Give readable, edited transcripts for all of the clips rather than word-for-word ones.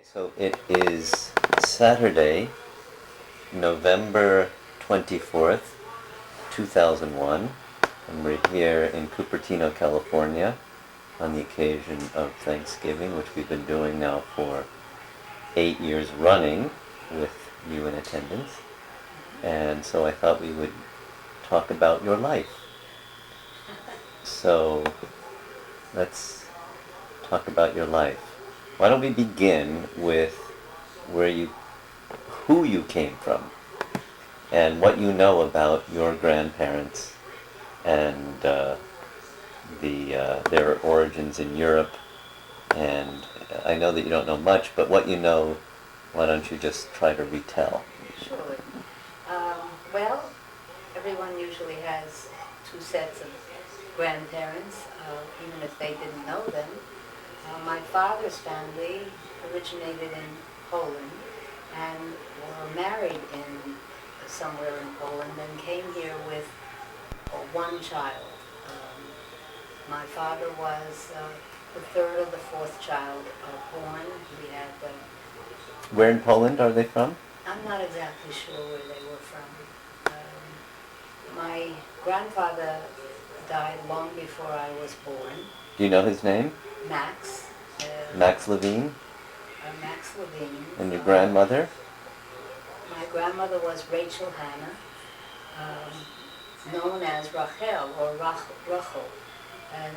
So it is Saturday, November 24th, 2001, and we're here in Cupertino, California on the occasion of Thanksgiving, which we've been doing now for 8 years running with you in attendance. And so I thought we would talk about your life. So let's talk about your life. Why don't we begin with who you came from, and what you know about your grandparents and their origins in Europe. And I know that you don't know much, but what you know, why don't you just try to retell? Sure. Well, everyone usually has two sets of grandparents, even if they didn't know them. My father's family originated in Poland and were married in somewhere in Poland and came here with one child. My father was the third or the fourth child born. He had. Where in Poland are they from? I'm not exactly sure where they were from. My grandfather died long before I was born. Do you know his name? Max. Max Levine? Max Levine. And your grandmother? My grandmother was Rachel Hannah, known as Rachel or Rachel.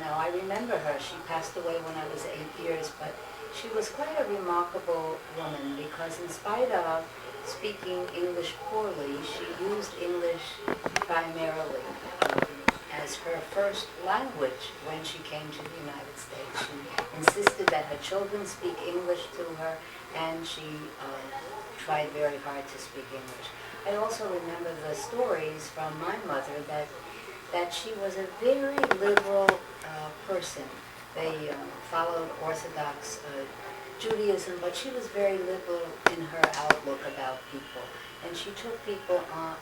Now I remember her. She passed away when I was 8 years, but she was quite a remarkable woman because in spite of speaking English poorly, she used English primarily as her first language when she came to the United States. She insisted that her children speak English to her, and she tried very hard to speak English. I also remember the stories from my mother that she was a very liberal person. They followed Orthodox Judaism, but she was very liberal in her outlook about people. And she took people on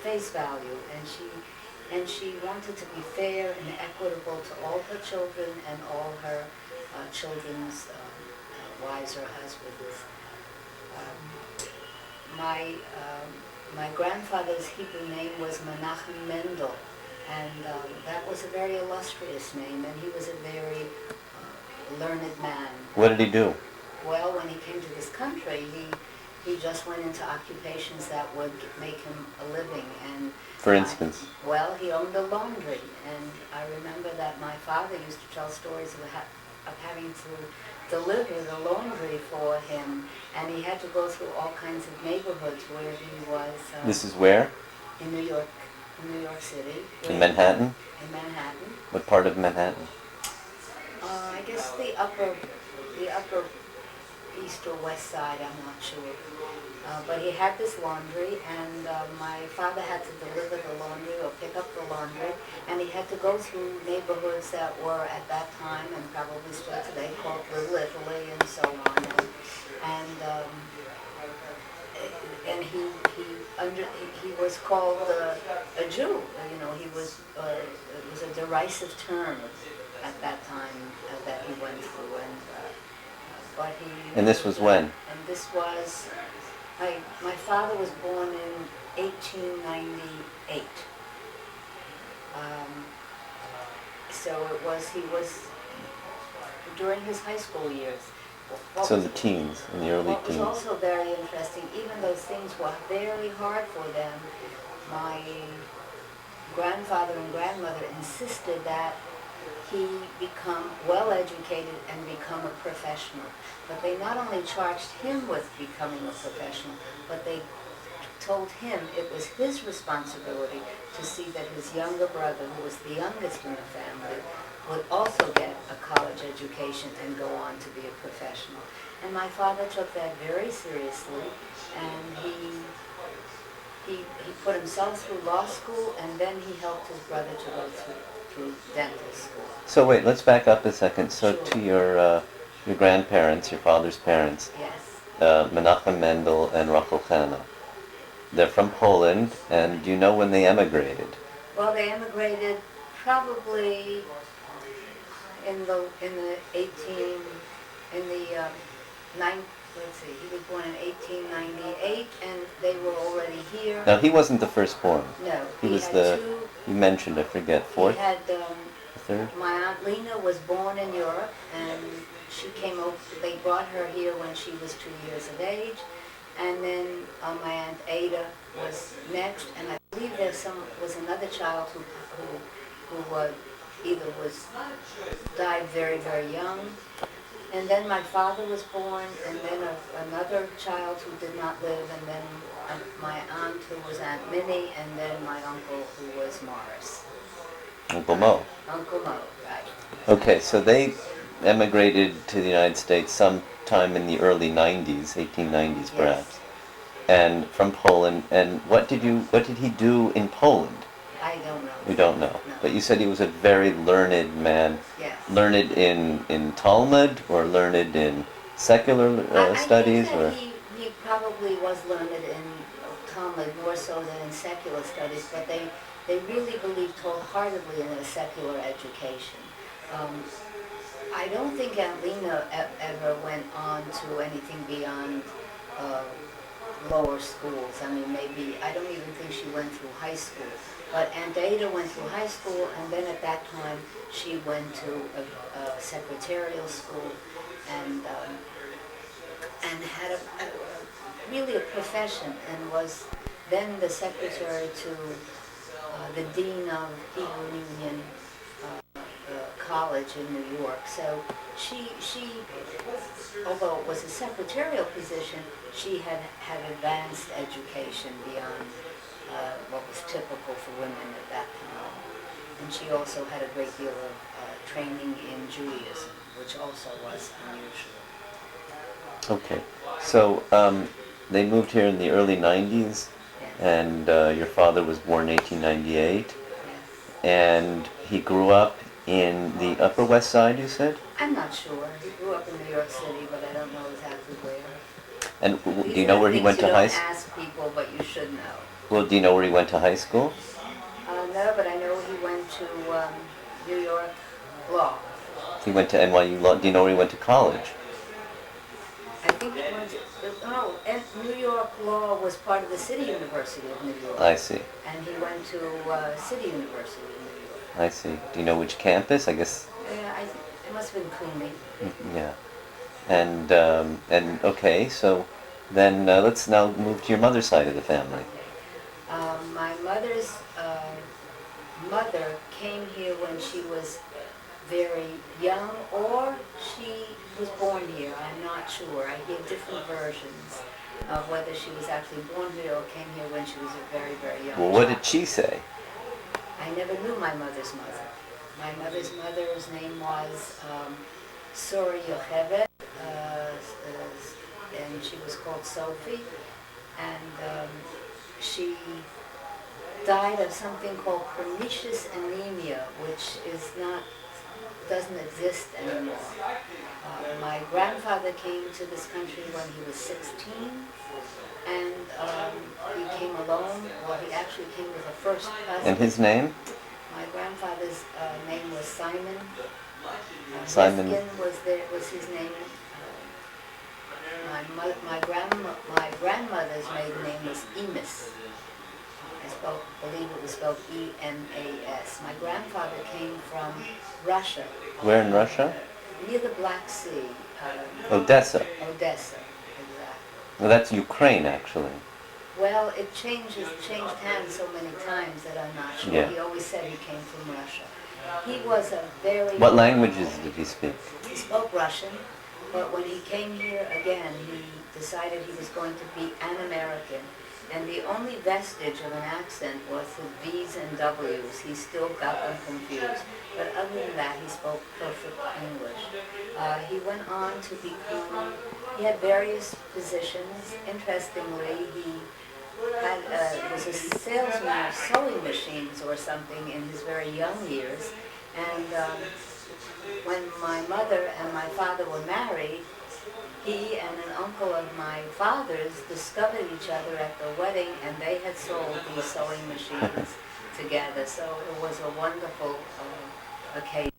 face value, and she wanted to be fair and equitable to all her children and all her children's wives or husbands. My grandfather's Hebrew name was Menachem Mendel, and that was a very illustrious name, and he was a very learned man. What did he do? Well, when he came to this country, he just went into occupations that would make him a living. And for instance? Well, he owned a laundry, and I remember that my father used to tell stories of having to deliver the laundry for him, and he had to go through all kinds of neighborhoods where he was. This is where? In New York City. In Manhattan? In Manhattan. What part of Manhattan? I guess the upper east or west side, I'm not sure. But he had this laundry, and my father had to deliver the laundry or pick up the laundry, and he had to go through neighborhoods that were at that time, and probably still today, called Little Italy and so on. And he was called a Jew. You know, it was a derisive term at that time that he went through, but he. And this was when? And this was. My father was born in 1898. So he was during his high school years. So the teens, in the early teens. What was also very interesting, even though things were very hard for them, my grandfather and grandmother insisted that he become well-educated and become a professional. But they not only charged him with becoming a professional, but they told him it was his responsibility to see that his younger brother, who was the youngest in the family, would also get a college education and go on to be a professional. And my father took that very seriously, and he put himself through law school, and then he helped his brother to go through dental school. So wait, let's back up a second. So Sure. To your grandparents, your father's parents, Yes. Menachem Mendel and Rachel Hannah. They're from Poland, and do you know when they emigrated? Well, they emigrated probably in the let's see, he was born in 1898, and they were already here. Now, he wasn't the firstborn. No, He was had the, two. you mentioned, I forget, fourth? He had, third? my Aunt Lena was born in Europe, and she came over, they brought her here when she was 2 years of age. And then my Aunt Ada was next, and I believe there was another child who either died very, very young. And then my father was born, and then another child who did not live, and then my aunt who was Aunt Minnie, and then my uncle who was Morris. Uncle Mo. Uncle Mo, right. Okay, so they emigrated to the United States sometime in the early 90s, 1890s perhaps, and from Poland. And what did he do in Poland? I don't know. You don't know. No. But you said he was a very learned man. Yes. Learned in Talmud, or learned in secular studies? I think that he probably was learned in Talmud more so than in secular studies, but they really believed wholeheartedly in a secular education. I don't think Aunt Lena ever went on to anything beyond lower schools. I mean, maybe, I don't even think she went through high school. But Aunt Ada went through high school, and then at that time she went to a secretarial school and had really a profession, and was then the secretary to the dean of Hebrew Union College in New York. So she, although it was a secretarial position, she had advanced education beyond what was typical for women at that time. And she also had a great deal of training in Judaism, which also was unusual. Okay, so they moved here in the early 90s, and your father was born in 1898, and he grew up in the Upper West Side, you said? I'm not sure. He grew up in New York City, but I don't know exactly where. And do you know where he went to high school? You don't ask people, but you should know. Well, do you know where he went to high school? No, but I know he went to New York Law. He went to NYU Law. Do you know where he went to college? I think he went to, and New York Law was part of the City University of New York. I see. And he went to City University of New York. I see. Do you know which campus? I guess. I think it must have been Queenie. Yeah. And okay, so then let's now move to your mother's side of the family. My mother's mother came here when she was very young, or she was born here. I'm not sure. I hear different versions of whether she was actually born here or came here when she was a very, very young Well, what child. did she say? I never knew my mother's mother. My mother's mother's name was Sora Yocheved, and she was called Sophie, and she died of something called pernicious anemia, which doesn't exist anymore. My grandfather came to this country when he was 16, and he came alone. Well, he actually came with a first cousin. And his name? My grandfather's name was Simon. Simon. Meskin was his name. My grandmother's maiden name was Emis. I believe it was spelled E-M-A-S. My grandfather came from Russia. Where in Russia? Near the Black Sea. Odessa. Odessa, exactly. Well, that's Ukraine, actually. Well, it changed hands so many times that I'm not sure. Yeah. He always said he came from Russia. He was a very... What languages did he speak? He spoke Russian, but when he came here again, he decided he was going to be an American. And the only vestige of an accent was the V's and W's. He still got them confused. But other than that, he spoke perfect English. He went on to become... He had various positions. Interestingly, he was a salesman of sewing machines or something in his very young years. And when my mother and my father were married, he and an uncle of my father's discovered each other at the wedding, and they had sold these sewing machines together. So it was a wonderful occasion.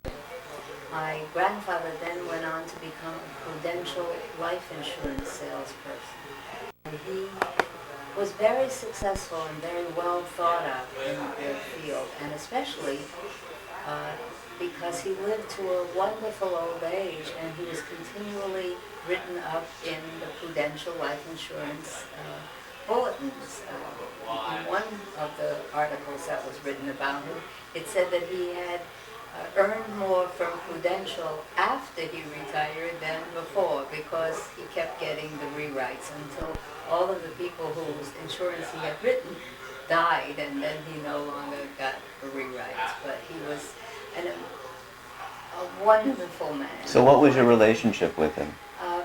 My grandfather then went on to become a Prudential life insurance salesperson. And he was very successful and very well thought of in the field, and especially because he lived to a wonderful old age, and he was continually written up in the Prudential life insurance bulletins. In one of the articles that was written about him, it said that he had earned more from Prudential after he retired than before, because he kept getting the rewrites until all of the people whose insurance he had written died, and then he no longer got the rewrites. But he was a wonderful man. So what was your relationship with him?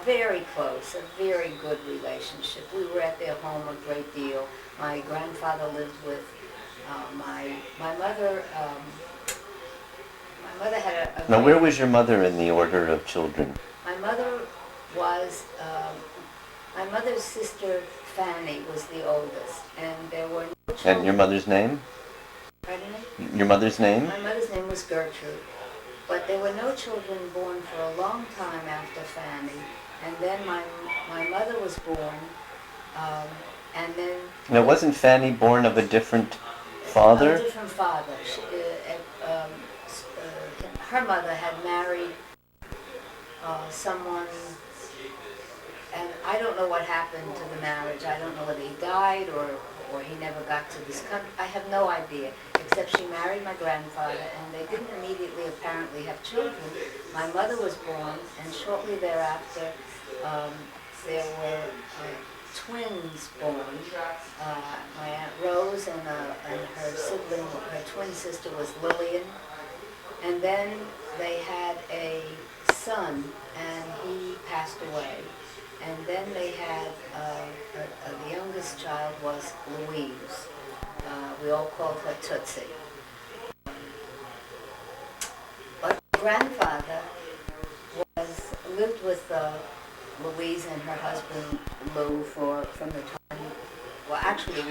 Very close, a very good relationship. We were at their home a great deal. My grandfather lived with my mother. My mother had a Now, where was your mother in the order of children? My mother was, my mother's sister Fanny was the oldest, and there were no children. And your mother's name? Pardon me? Your mother's name? My mother's name was Gertrude, but there were no children born for a long time after Fanny, and then my mother was born, and then... Now, wasn't Fanny born of a different father? A different father. Her mother had married someone, and I don't know what happened to the marriage. I don't know whether he died or he never got to this country. I have no idea, except she married my grandfather, and they didn't immediately apparently have children. My mother was born, and shortly thereafter there were twins born. My Aunt Rose and her sibling, her twin sister was Lillian. And then they had a son, and he passed away. And then they had, the youngest child was Louise. We all called her Tootsie. But grandfather lived with Louise and her husband Lou from the time, well, actually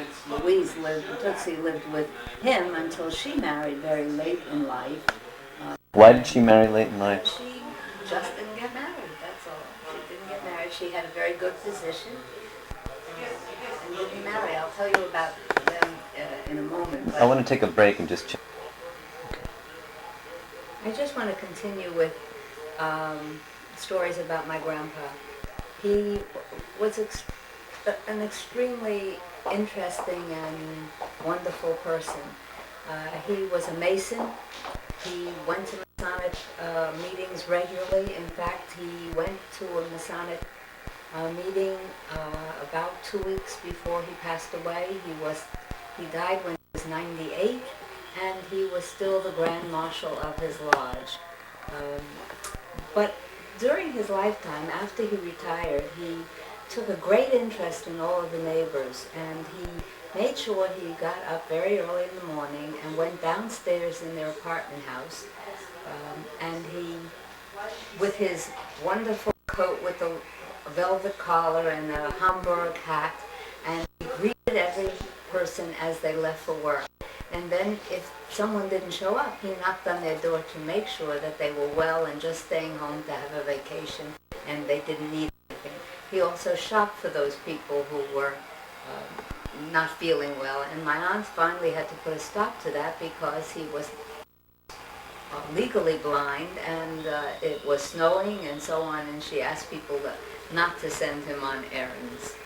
Tootsie lived with him until she married very late in life. Why did she marry late in life? She just didn't get married, that's all. She didn't get married. She had a very good position and didn't marry. I'll tell you about them in a moment. I want to take a break and just check. I just want to continue with stories about my grandpa. He was an extremely interesting and wonderful person. He was a Mason. He went to Masonic meetings regularly. In fact, he went to a Masonic meeting about 2 weeks before he passed away. He died when he was 98, and he was still the Grand Marshal of his lodge. But during his lifetime, after he retired, he took a great interest in all of the neighbors, and he made sure he got up very early in the morning and went downstairs in their apartment house, and he, with his wonderful coat with a velvet collar and a Hamburg hat, and he greeted every person as they left for work. And then if someone didn't show up, he knocked on their door to make sure that they were well and just staying home to have a vacation and they didn't need anything. He also shopped for those people who were not feeling well, and my aunt finally had to put a stop to that because he was legally blind, and it was snowing and so on, and she asked people not to send him on errands.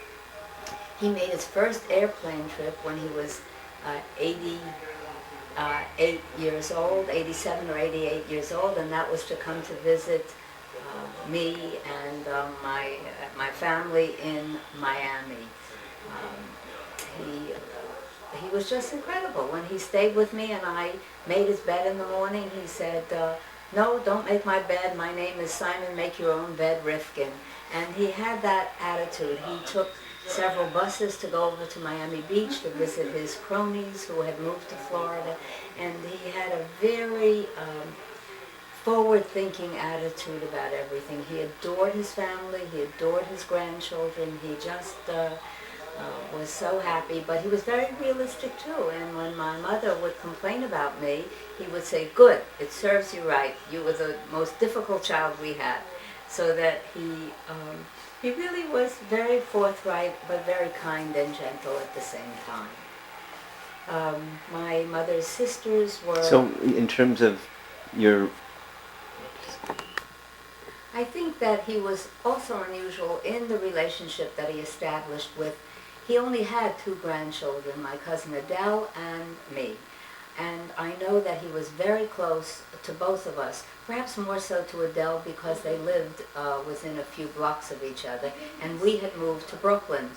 He made his first airplane trip when he was 88 years old, 87 or 88 years old, and that was to come to visit me and my family in Miami. He was just incredible. When he stayed with me and I made his bed in the morning, he said, "No, don't make my bed. My name is Simon. Make your own bed, Rifkin." And he had that attitude. He took several buses to go over to Miami Beach to visit his cronies who had moved to Florida, and he had a very forward-thinking attitude about everything. He adored his family. He adored his grandchildren. He just was so happy, but he was very realistic too. And when my mother would complain about me, he would say, "Good, it serves you right. You were the most difficult child we had." So that he really was very forthright, but very kind and gentle at the same time. My mother's sisters were... So, in terms of your... I think that he was also unusual in the relationship that he established with... He only had two grandchildren, my cousin Adele and me. And I know that he was very close to both of us, perhaps more so to Adele because they lived within a few blocks of each other, and we had moved to Brooklyn.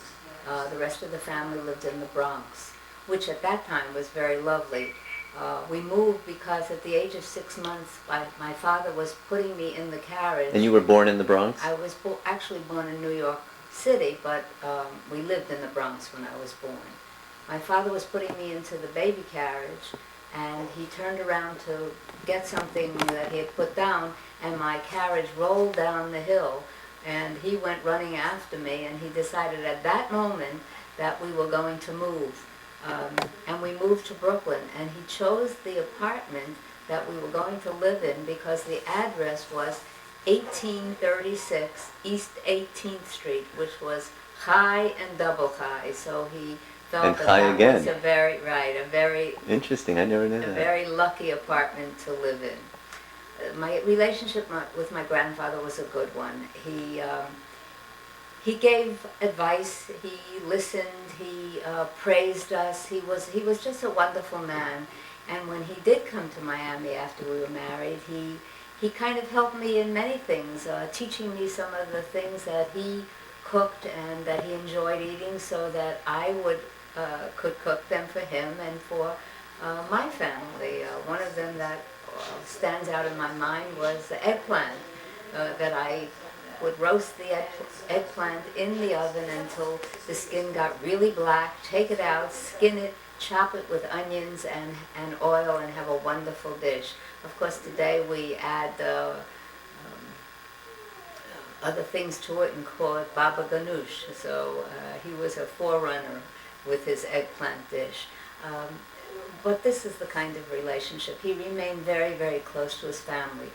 The rest of the family lived in the Bronx, which at that time was very lovely. We moved because at the age of 6 months, my father was putting me in the carriage. And you were born in the Bronx? I was actually born in New York City, but we lived in the Bronx when I was born. My father was putting me into the baby carriage, and he turned around to get something that he had put down, and my carriage rolled down the hill, and he went running after me, and he decided at that moment that we were going to move. And we moved to Brooklyn, and he chose the apartment that we were going to live in because the address was 1836 East 18th Street, which was high and double high. So he felt And that high that again. was a very Interesting, I never knew that. very lucky apartment to live in. My relationship with my grandfather was a good one. He gave advice, he listened, he praised us. He was just a wonderful man. And when he did come to Miami after we were married, he kind of helped me in many things, teaching me some of the things that he cooked and that he enjoyed eating, so that I could cook them for him and for my family. One of them that stands out in my mind was the eggplant, that I would roast the eggplant in the oven until the skin got really black, take it out, skin it, chop it with onions and oil, and have a wonderful dish. Of course, today we add other things to it and call it baba ganoush. So he was a forerunner with his eggplant dish. But this is the kind of relationship. He remained very, very close to his family.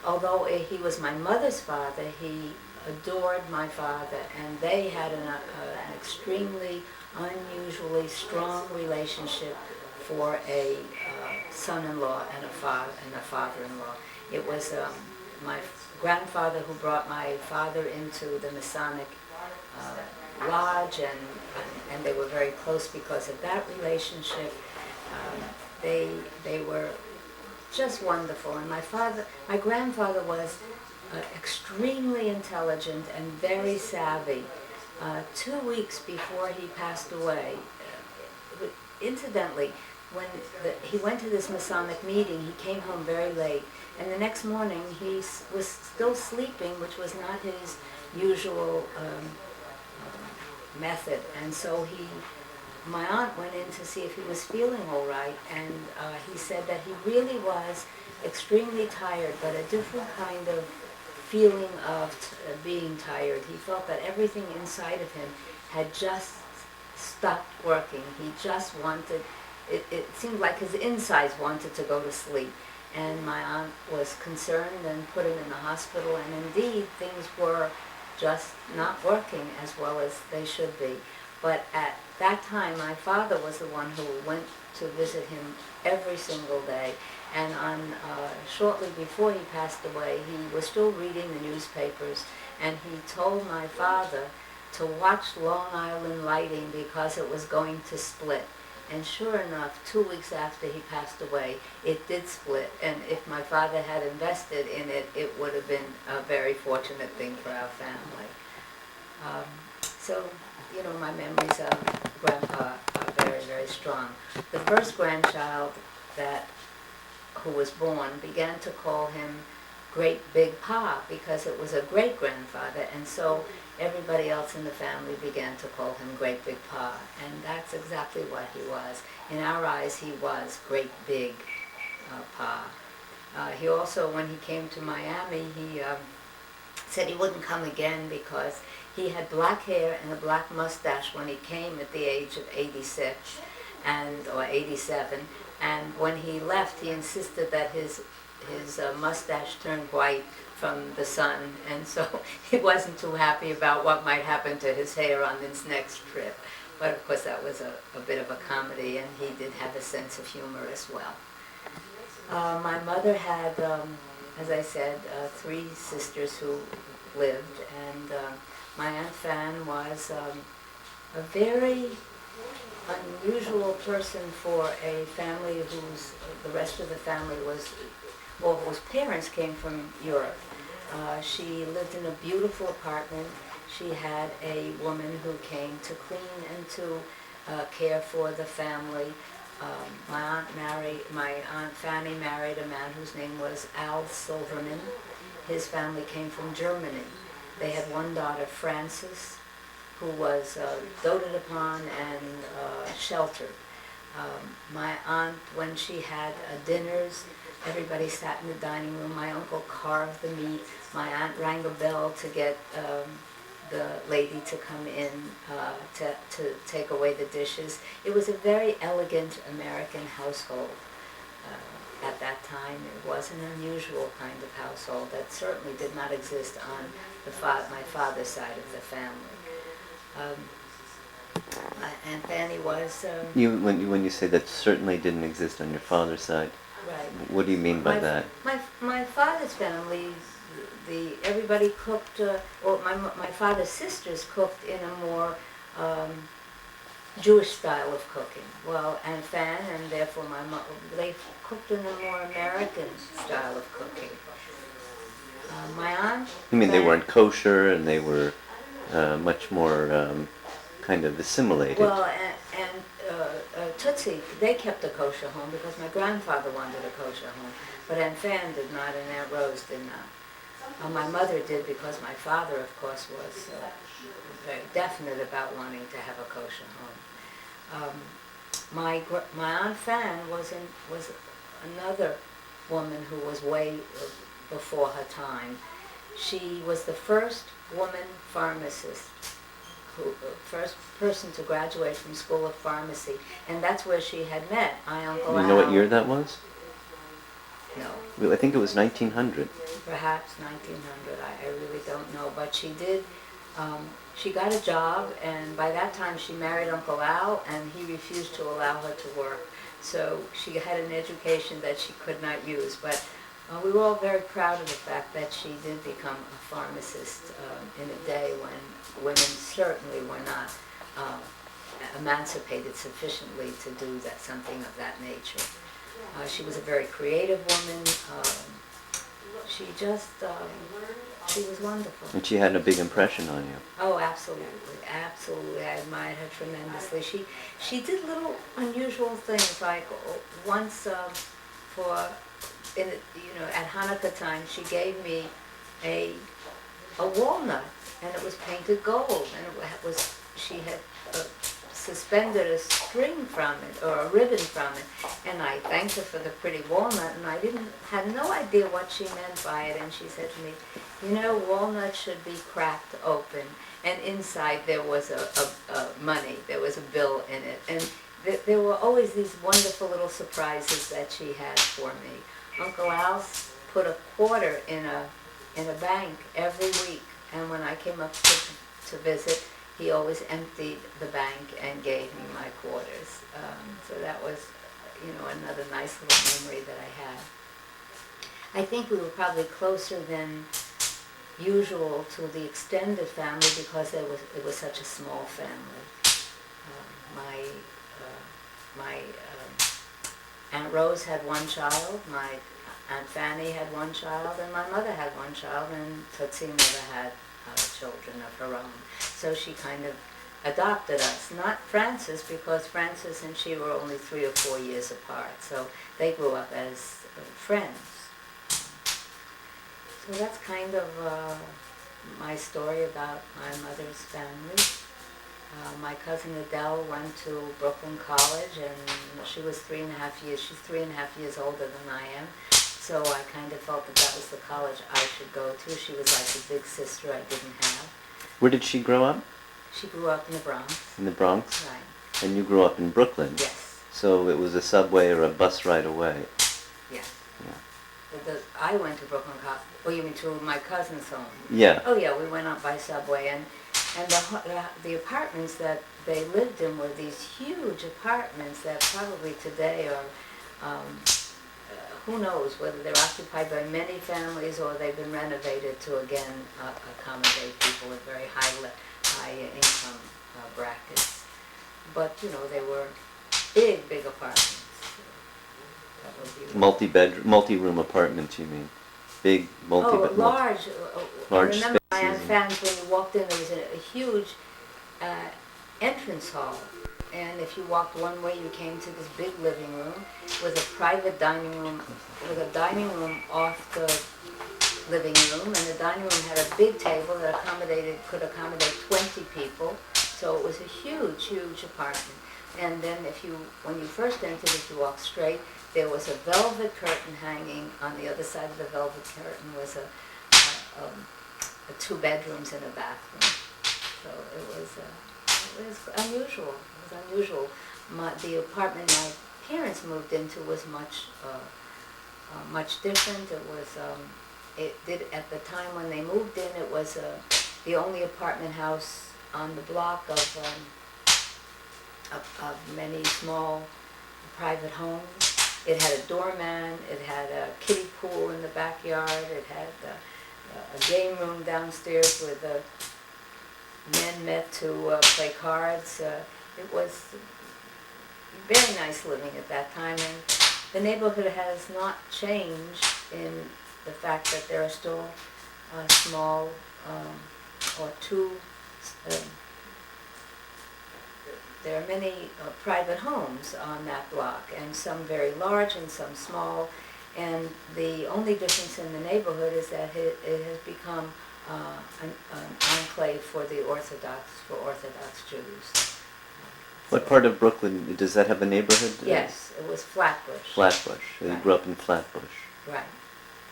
Although he was my mother's father, he adored my father, and they had an extremely unusually strong relationship for a son-in-law and a father-in-law. It was my grandfather who brought my father into the Masonic lodge, and they were very close because of that relationship. They were just wonderful. And my grandfather was extremely intelligent and very savvy. 2 weeks before he passed away, incidentally, when he went to this Masonic meeting, he came home very late, and the next morning he was still sleeping, which was not his usual method. And so my aunt went in to see if he was feeling all right, and he said that he really was extremely tired, but a different kind of feeling of being tired. He felt that everything inside of him had just stopped working. He just wanted, it seemed like his insides wanted to go to sleep. And my aunt was concerned and put him in the hospital, and indeed things were just not working as well as they should be. But at that time, my father was the one who went to visit him every single day. And shortly before he passed away, he was still reading the newspapers, and he told my father to watch Long Island Lighting because it was going to split. And sure enough, 2 weeks after he passed away, it did split. And if my father had invested in it, it would have been a very fortunate thing for our family. So, you know, my memories of Grandpa are very, very strong. The first grandchild who was born began to call him Great Big Pa because it was a great-grandfather, and so everybody else in the family began to call him Great Big Pa, and that's exactly what he was. In our eyes, he was Great Big Pa. He also, when he came to Miami, he said he wouldn't come again because he had black hair and a black mustache when he came at the age of 86 or 87, and when he left he insisted that his mustache turned white from the sun, and so he wasn't too happy about what might happen to his hair on this next trip. But of course that was a bit of a comedy, and he did have a sense of humor as well. My mother had, as I said, 3 sisters who lived, and my Aunt Fan was a very unusual person for a family the rest of the family whose parents came from Europe. She lived in a beautiful apartment. She had a woman who came to clean and to care for the family. My Aunt Fanny married a man whose name was Al Silverman. His family came from Germany. They had one daughter, Frances, who was doted upon and sheltered. My aunt, when she had dinners, everybody sat in the dining room. My uncle carved the meat. My aunt rang a bell to get the lady to come in to take away the dishes. It was a very elegant American household. At that time, it was an unusual kind of household that certainly did not exist on my father's side of the family. Aunt Fanny was... When you say that certainly didn't exist on your father's side, right. What do you mean by that? My father's family, everybody cooked, my father's sisters cooked in a more Jewish style of cooking. Well, Aunt Fan and therefore my mother, they cooked in a more American style of cooking. My aunt... You mean they weren't kosher and they were much more kind of assimilated? Well, and Tootsie, they kept a kosher home because my grandfather wanted a kosher home, but Aunt Fan did not and Aunt Rose did not. My mother did because my father, of course, was very definite about wanting to have a kosher home. My Aunt Fan was another woman who was way before her time. She was the first woman pharmacist, first person to graduate from School of Pharmacy, and that's where she had met my Uncle Al. You know what year that was? No. I think it was 1900. Perhaps 1900, I really don't know, but she did, she got a job, and by that time she married Uncle Al, and he refused to allow her to work, so she had an education that she could not use, but we were all very proud of the fact that she did become a pharmacist in a day when women certainly were not emancipated sufficiently to do something of that nature. She was a very creative woman. She was wonderful. And she had a big impression on you. Oh, absolutely, absolutely. I admired her tremendously. She did little unusual things, like once at Hanukkah time, she gave me a walnut, and it was painted gold, and she had suspended a string from it, or a ribbon from it, and I thanked her for the pretty walnut, and I had no idea what she meant by it, and she said to me, you know, walnuts should be cracked open, and inside there was a money, there was a bill in it, and there were always these wonderful little surprises that she had for me. Uncle Al put a quarter in a bank every week, and when I came up to visit, he always emptied the bank and gave me my quarters. So that was, another nice little memory that I had. I think we were probably closer than usual to the extended family because it was such a small family. My Aunt Rose had one child, my Aunt Fanny had one child, and my mother had one child, and Tootsie never had children of her own. So she kind of adopted us. Not Frances, because Frances and she were only 3 or 4 years apart, so they grew up as friends. So that's kind of my story about my mother's family. My cousin Adele went to Brooklyn College, and she was 3.5 years. She's 3.5 years older than I am. So I kind of felt that that was the college I should go to. She was like the big sister I didn't have. Where did she grow up? She grew up in the Bronx. In the Bronx? Right. And you grew up in Brooklyn? Yes. So it was a subway or a bus ride away? Yeah. Yeah. I went to Brooklyn College. Oh, you mean to my cousin's home? Yeah. Oh, yeah, we went up by subway, and the apartments that they lived in were these huge apartments that probably today are, who knows, whether they're occupied by many families or they've been renovated to, again, accommodate people with very high income brackets. But, you know, they were big apartments. That was beautiful. Multi-room apartments, you mean? Big, large. Large I remember my spaces. Aunt Fan's, when you walked in, there was a huge entrance hall. And if you walked one way, you came to this big living room with a private dining room, off the living room. And the dining room had a big table that could accommodate 20 people. So it was a huge apartment. And then when you first entered, if you walked straight, there was a velvet curtain hanging. On the other side of the velvet curtain was a 2 bedrooms and a bathroom. So it was unusual. It was unusual. The apartment my parents moved into was much different. It was at the time when they moved in, it was the only apartment house on the block of many small private homes. It had a doorman, it had a kiddie pool in the backyard, it had a game room downstairs where the men met to play cards. It was very nice living at that time, and the neighborhood has not changed in the fact that there are still small or two there are many private homes on that block, and some very large and some small. And the only difference in the neighborhood is that it has become an enclave for Orthodox Jews. What part of Brooklyn, does that have a neighborhood? Yes, it was Flatbush. Flatbush. So you Right. grew up in Flatbush. Right.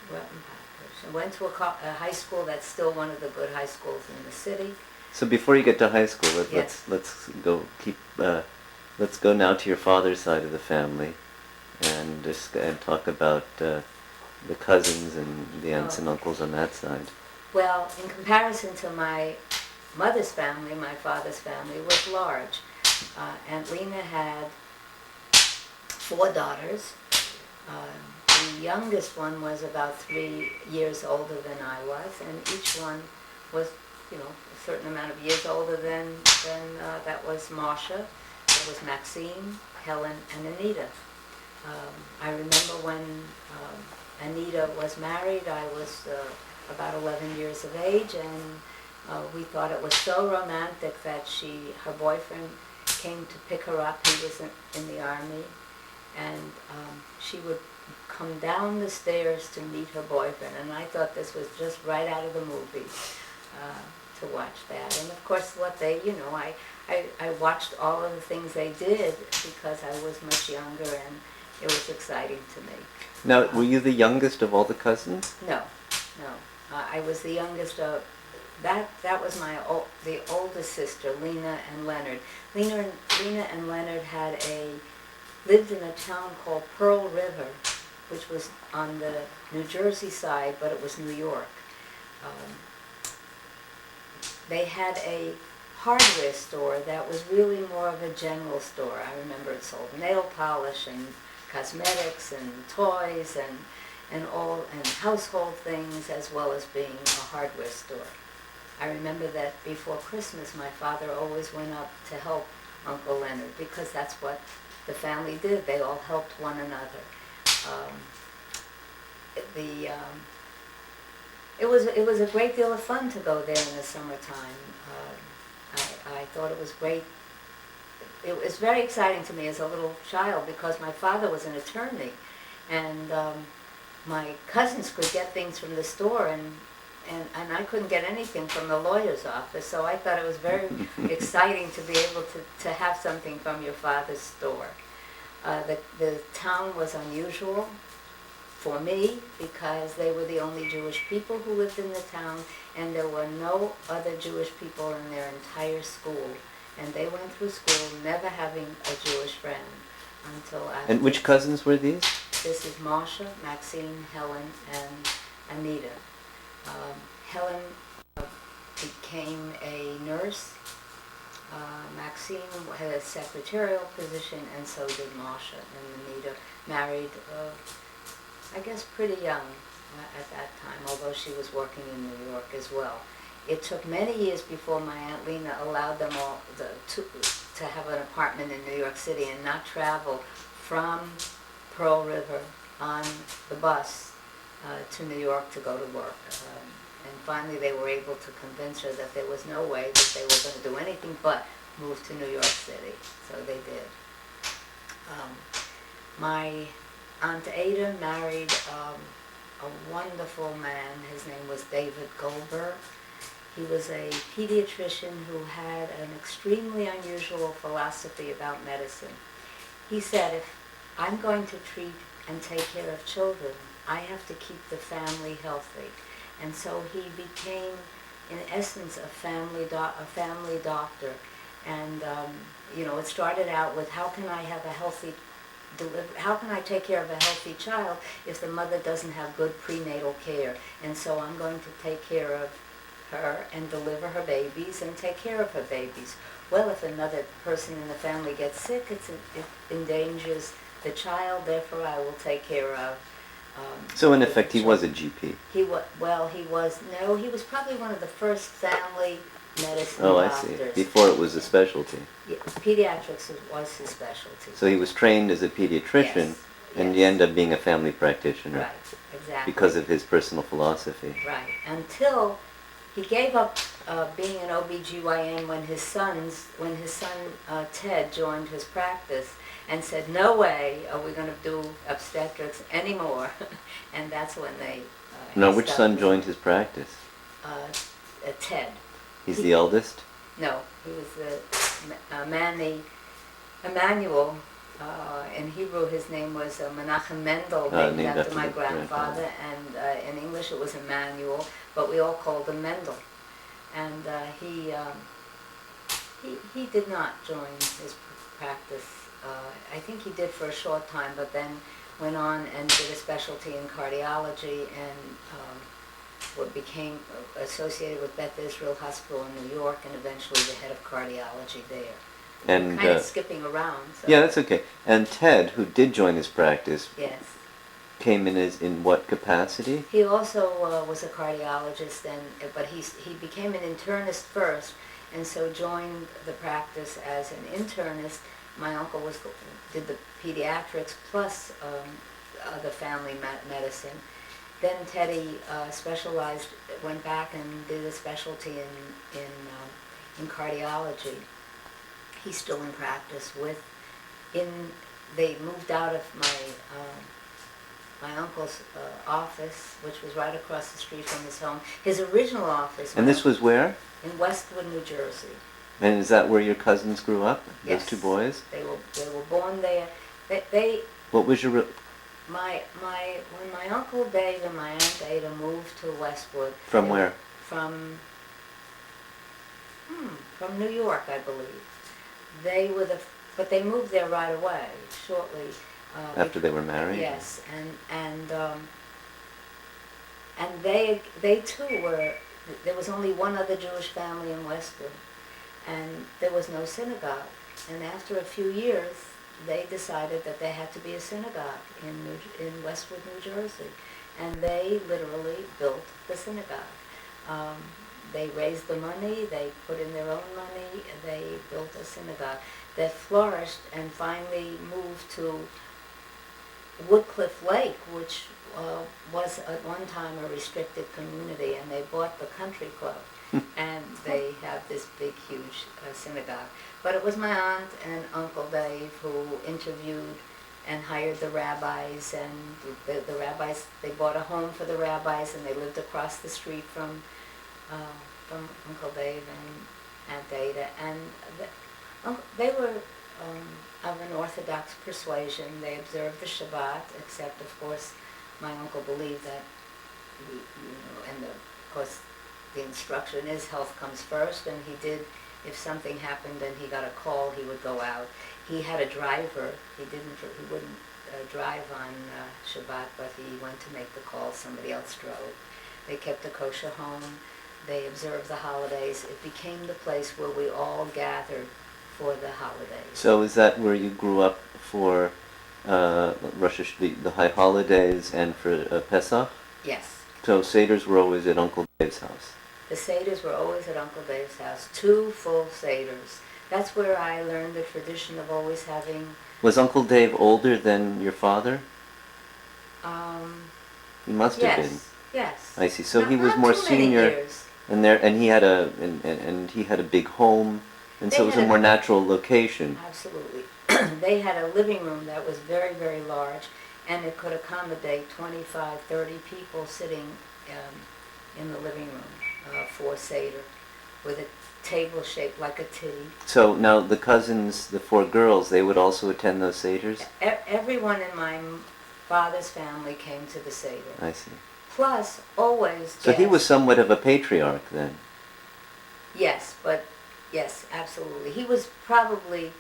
Grew up in Flatbush. I went to a high school that's still one of the good high schools in the city. So before you get to high school, Yes. let's go now to your father's side of the family, and talk about the cousins and the aunts and uncles on that side. Well, in comparison to my mother's family, my father's family was large. Aunt Lena had 4 daughters. The youngest one was about 3 years older than I was, and each one was, a certain amount of years older than that was Marsha, that was Maxine, Helen, and Anita. I remember when Anita was married, I was about 11 years of age, and we thought it was so romantic that her boyfriend came to pick her up. He was in the army, and she would come down the stairs to meet her boyfriend, and I thought this was just right out of the movie to watch that. And of course, I watched all of the things they did because I was much younger, and it was exciting to me. Now, were you the youngest of all the cousins? No. I was the youngest of. That was the oldest sister, Lena and Leonard. Lena and Leonard lived in a town called Pearl River, which was on the New Jersey side, but it was New York. They had a hardware store that was really more of a general store. I remember it sold nail polish and cosmetics and toys and household things, as well as being a hardware store. I remember that before Christmas, my father always went up to help Uncle Leonard, because that's what the family did. They all helped one another. It was a great deal of fun to go there in the summertime. I thought it was great. It was very exciting to me as a little child because my father was an attorney, and my cousins could get things from the store, and I couldn't get anything from the lawyer's office, so I thought it was very exciting to be able to have something from your father's store. The town was unusual. for me, because they were the only Jewish people who lived in the town, and there were no other Jewish people in their entire school. And they went through school never having a Jewish friend until after. And which cousins were these? This is Marsha, Maxine, Helen, and Anita. Helen became a nurse. Maxine had a secretarial position, and so did Marsha. And Anita married, I guess, pretty young at that time, although she was working in New York as well. It took many years before my Aunt Lena allowed them all to have an apartment in New York City and not travel from Pearl River on the bus to New York to go to work. And finally they were able to convince her that there was no way that they were going to do anything but move to New York City. So they did. My Aunt Ada married a wonderful man. His name was David Goldberg. He was a pediatrician who had an extremely unusual philosophy about medicine. He said, if I'm going to treat and take care of children, I have to keep the family healthy. And so he became, in essence, a family doctor. And it started out with, how can I have a healthy how can I take care of a healthy child if the mother doesn't have good prenatal care? And so I'm going to take care of her and deliver her babies and take care of her babies. Well, if another person in the family gets sick, it endangers the child, therefore I will take care of. So in effect, he was a GP. He was probably one of the first family medicine doctors. I see. Before it was a specialty. Yeah, pediatrics was his specialty. So he was trained as a pediatrician, yes. and you end up being a family practitioner. Right, exactly. Because of his personal philosophy. Right, until he gave up being an OBGYN when his son Ted joined his practice and said, no way are we going to do obstetrics anymore. And that's when they... Now, which son joined his practice? Ted. He's the eldest? No, he was Emmanuel. In Hebrew, his name was Menachem Mendel, named after my grandfather, and in English it was Emmanuel, but we all called him Mendel. And he did not join his practice. I think he did for a short time, but then went on and did a specialty in cardiology and became associated with Beth Israel Hospital in New York, and eventually the head of cardiology there. And kind of skipping around. So. Yeah, that's okay. And Ted, who did join his practice, yes, came in what capacity? He also was a cardiologist, but he became an internist first, and so joined the practice as an internist. My uncle did the pediatrics plus the family medicine. Then Teddy went back and did a specialty in cardiology. He's still in practice they moved out of my uncle's office, which was right across the street from his home. His original office. And this was where? In Westwood, New Jersey. And is that where your cousins grew up? Yes. Those two boys? They were born there. What was your... When my Uncle Dave and my Aunt Ada moved to Westwood. From where? From New York, I believe. But they moved there right away, shortly. After they were married? Yes, and they too were. There was only one other Jewish family in Westwood, and there was no synagogue. And after a few years, they decided that there had to be a synagogue in Westwood, New Jersey, and they literally built the synagogue. They raised the money, they put in their own money, they built a synagogue that flourished and finally moved to Woodcliff Lake, which was at one time a restricted community, and they bought the country club, and they have this big, huge synagogue. But it was my aunt and Uncle Dave who interviewed and hired the rabbis, and the rabbis, they bought a home for the rabbis, and they lived across the street from Uncle Dave and Aunt Ada, and they were of an Orthodox persuasion. They observed the Shabbat, except of course my uncle believed that, and of course the instruction is health comes first, and he did, if something happened and he got a call, he would go out. He had a driver. He wouldn't drive on Shabbat, but he went to make the call. Somebody else drove. They kept a kosher home. They observed the holidays. It became the place where we all gathered for the holidays. So is that where you grew up for the high holidays and for Pesach? Yes. So Seders were always at Uncle Dave's house? The Seders were always at Uncle Dave's house. 2 full Seders. That's where I learned the tradition of always having... Was Uncle Dave older than your father? He must have been. Yes. I see. So he was more senior, and he had a big home, and so it was a more natural location. Absolutely. They had a living room that was very, very large, and it could accommodate 25, 30 people sitting in the living room for Seder, with a table shaped like a T. So now the cousins, the 4 girls, they would also attend those Seders? Everyone in my father's family came to the Seder. I see. Plus, always... So he was somewhat of a patriarch then? Yes, absolutely. He was probably...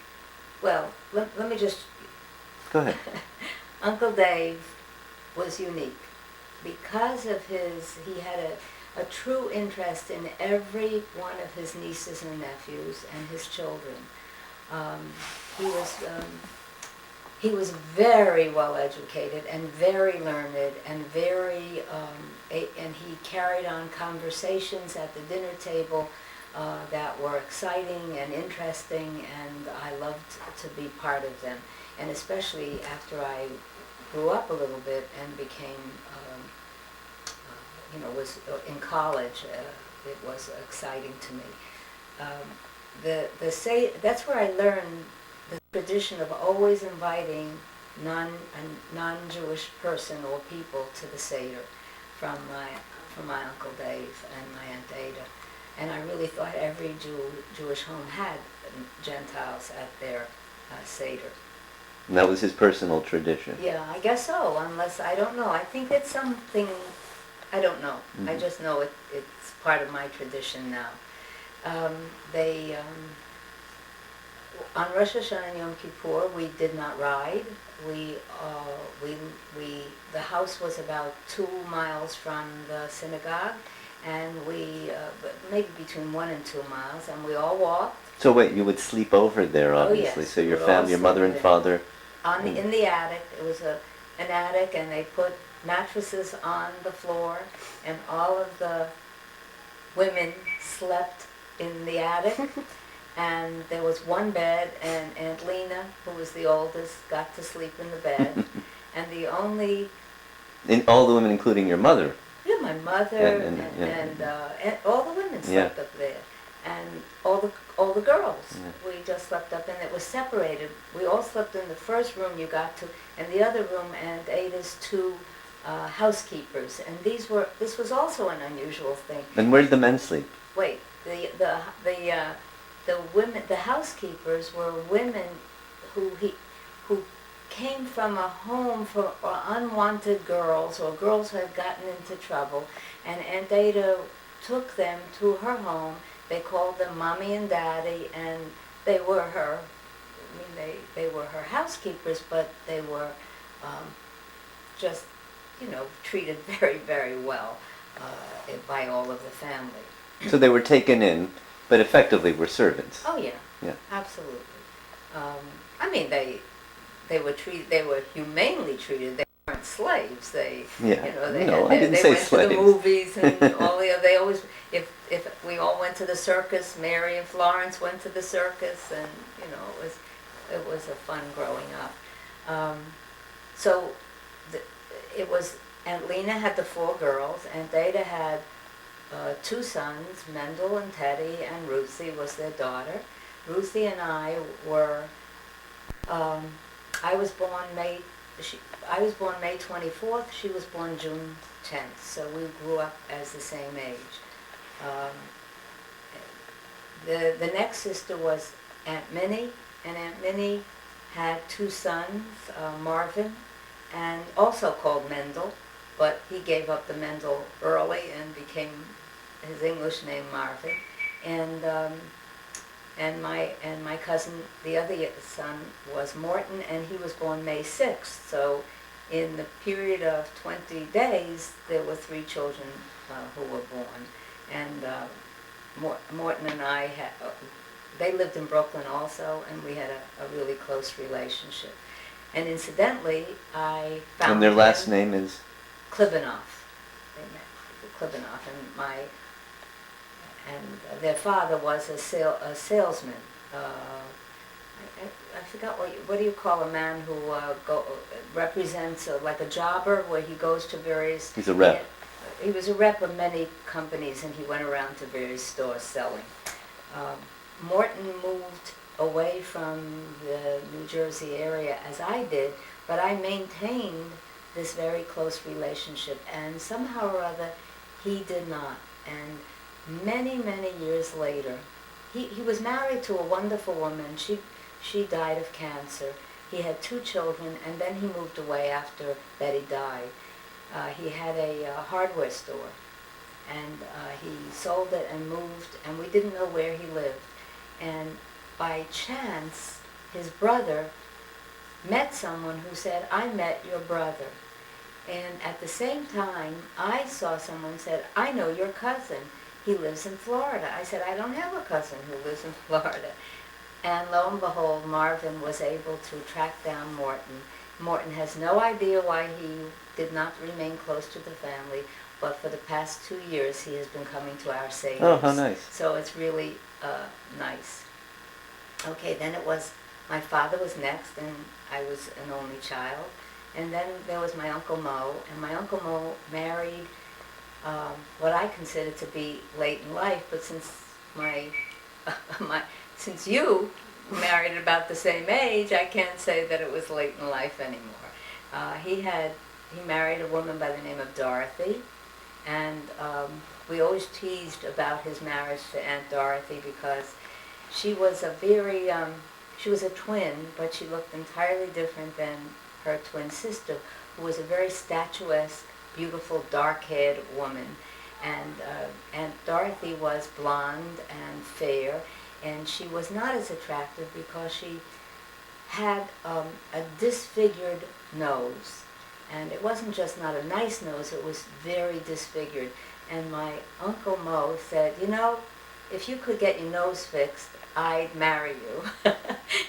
Well, let me just... Go ahead. Uncle Dave was unique. Because of he had a true interest in every one of his nieces and nephews and his children. He was very well educated and very learned and and he carried on conversations at the dinner table that were exciting and interesting, and I loved to be part of them. And especially after I grew up a little bit and became, was in college, it was exciting to me. That's where I learned the tradition of always inviting a non-Jewish person or people to the Seder from my Uncle Dave and my Aunt Ada. And I really thought every Jewish home had Gentiles at their Seder. And that was his personal tradition? Yeah, I guess so, unless, I don't know. I think it's something, I don't know. Mm-hmm. I just know it's part of my tradition now. On Rosh Hashanah and Yom Kippur, we did not ride. The house was about 2 miles from the synagogue, and maybe between 1 and 2 miles, and we all walked. So wait, you would sleep over there, obviously. Oh, yes. So your family, your mother and father. In the attic. It was an attic, and they put mattresses on the floor, and all of the women slept in the attic. And there was one bed, and Aunt Lena, who was the oldest, got to sleep in the bed. And the only... And all the women, including your mother? Yeah, my mother and all the women slept up there. And all the girls. Yeah. We just slept up, and it was separated. We all slept in the first room you got to, and the other room, Aunt Ada's 2 housekeepers. And this was also an unusual thing. And where did the men sleep? Wait, the women, the housekeepers, were women who came from a home for unwanted girls, or girls who had gotten into trouble, and Aunt Ada took them to her home. They called them Mommy and Daddy, and they were her. They were her housekeepers, but they were just, treated very, very well by all of the family. So they were taken in, but effectively were servants. Oh yeah, yeah, absolutely. They were humanely treated. They weren't slaves. I didn't say slaves. They went to the movies and all the other. They always, if we all went to the circus, Mary and Florence went to the circus, and it was a fun growing up. It was, Aunt Lena had the 4 girls, Aunt Ada had 2 sons, Mendel and Teddy, and Ruthie was their daughter. Ruthie and I were, I was born May 24th, she was born June 10th, so we grew up as the same age. The next sister was Aunt Minnie, and Aunt Minnie had 2 sons, Marvin, and also called Mendel, but he gave up the Mendel early and became his English name Marvin. And my cousin, the other son, was Morton, and he was born May 6th. So in the period of 20 days, there were 3 children who were born. And Morton and I, they lived in Brooklyn also, and we had a really close relationship. And incidentally, I found And their last name is? Klibanoff. They met Klibanoff, and their father was a salesman. I forgot what do you call a man who represents like a jobber, where he goes to various. He's a rep. He was a rep of many companies, and he went around to various stores selling. Morton moved away from the New Jersey area as I did, but I maintained this very close relationship, and somehow or other he did not. And many, many years later, he was married to a wonderful woman. She died of cancer. He had 2 children, and then he moved away after Betty died. He had a hardware store, and he sold it and moved, and we didn't know where he lived. And by chance, his brother met someone who said, "I met your brother." And at the same time, I saw someone said, "I know your cousin. He lives in Florida." I said, "I don't have a cousin who lives in Florida." And lo and behold, Marvin was able to track down Morton. Morton has no idea why he did not remain close to the family, but for the past 2 years he has been coming to our savings. Oh, how nice. So it's really nice. Okay, then it was, my father was next, and I was an only child. And then there was my Uncle Mo, and my Uncle Mo married what I consider to be late in life, but since since you married about the same age, I can't say that it was late in life anymore. He married a woman by the name of Dorothy, and we always teased about his marriage to Aunt Dorothy because she was she was a twin, but she looked entirely different than her twin sister, who was a very statuesque, beautiful, dark-haired woman. And Aunt Dorothy was blonde and fair, and she was not as attractive because she had a disfigured nose. And it wasn't just not a nice nose, it was very disfigured. And my Uncle Mo said, "You know, if you could get your nose fixed, I'd marry you."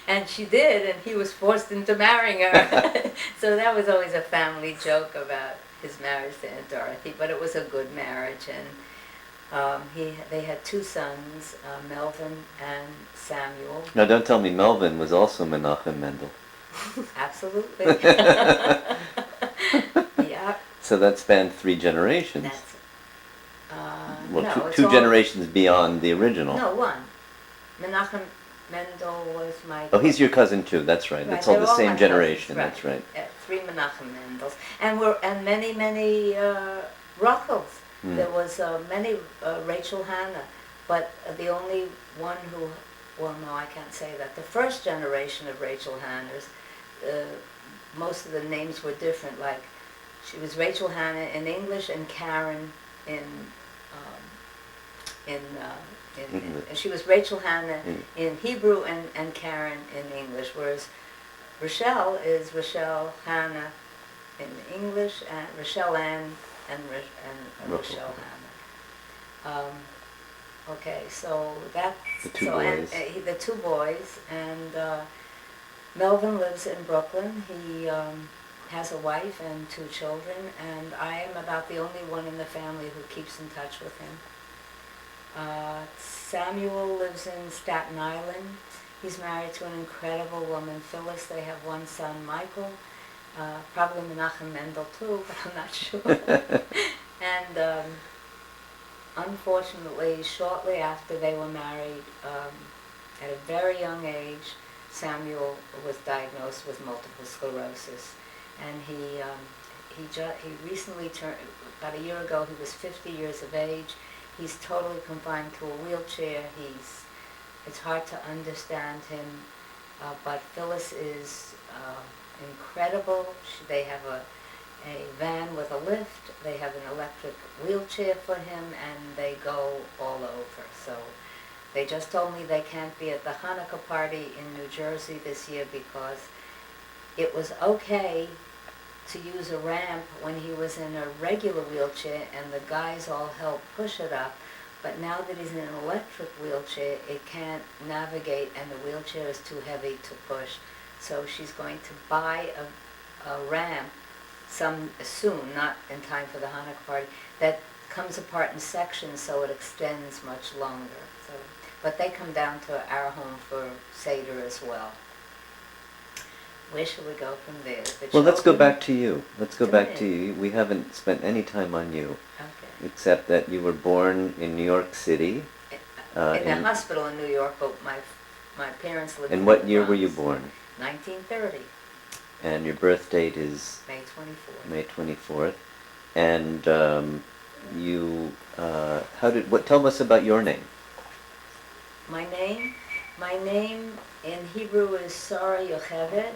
And she did, and he was forced into marrying her. So that was always a family joke about his marriage to Aunt Dorothy, but it was a good marriage. And they had 2 sons, Melvin and Samuel. Now don't tell me Melvin was also Menachem Mendel. Absolutely. Yeah. So that spanned 3 generations. That's, well, no, two generations beyond the original. No, 1. Menachem Mendel was my... Oh, he's your cousin too, that's right. It's all the same generation, that's right. 3 Menachem Mendels. And many, many Rachels. There was many Rachel Hannah, but the only one who, well, no, I can't say that. The first generation of Rachel Hannahs, most of the names were different. Like, she was Rachel Hannah in English and Karen in she was Rachel Hannah in Hebrew and Karen in English, whereas Rochelle is Rochelle Hannah in English, and Rochelle Ann and Rochelle Hannah. Okay, so that's the 2 boys. And, the 2 boys, and Melvin lives in Brooklyn. He has a wife and 2 children, and I am about the only one in the family who keeps in touch with him. Samuel lives in Staten Island. He's married to an incredible woman, Phyllis. They have 1 son, Michael. Probably Menachem Mendel too, but I'm not sure. And unfortunately, shortly after they were married, at a very young age, Samuel was diagnosed with multiple sclerosis. And he recently turned, about a year ago, he was 50 years of age. He's totally confined to a wheelchair. It's hard to understand him, but Phyllis is incredible. They have a van with a lift. They have an electric wheelchair for him, and they go all over. So they just told me they can't be at the Hanukkah party in New Jersey this year because it was okay to use a ramp when he was in a regular wheelchair and the guys all helped push it up. But now that he's in an electric wheelchair, it can't navigate and the wheelchair is too heavy to push. So she's going to buy a ramp soon, not in time for the Hanukkah party, that comes apart in sections so it extends much longer. So, but they come down to our home for Seder as well. Where should we go from there? Well, let's go back to you. Let's go back me. to you. We haven't spent any time on you, Okay. except that you were born in New York City. In a hospital in New York, but my parents lived in And what year Bronx. were you born? 1930, And your birth date is May 24th. May 24th. And tell us about your name. My name in Hebrew is Sarah Yocheved,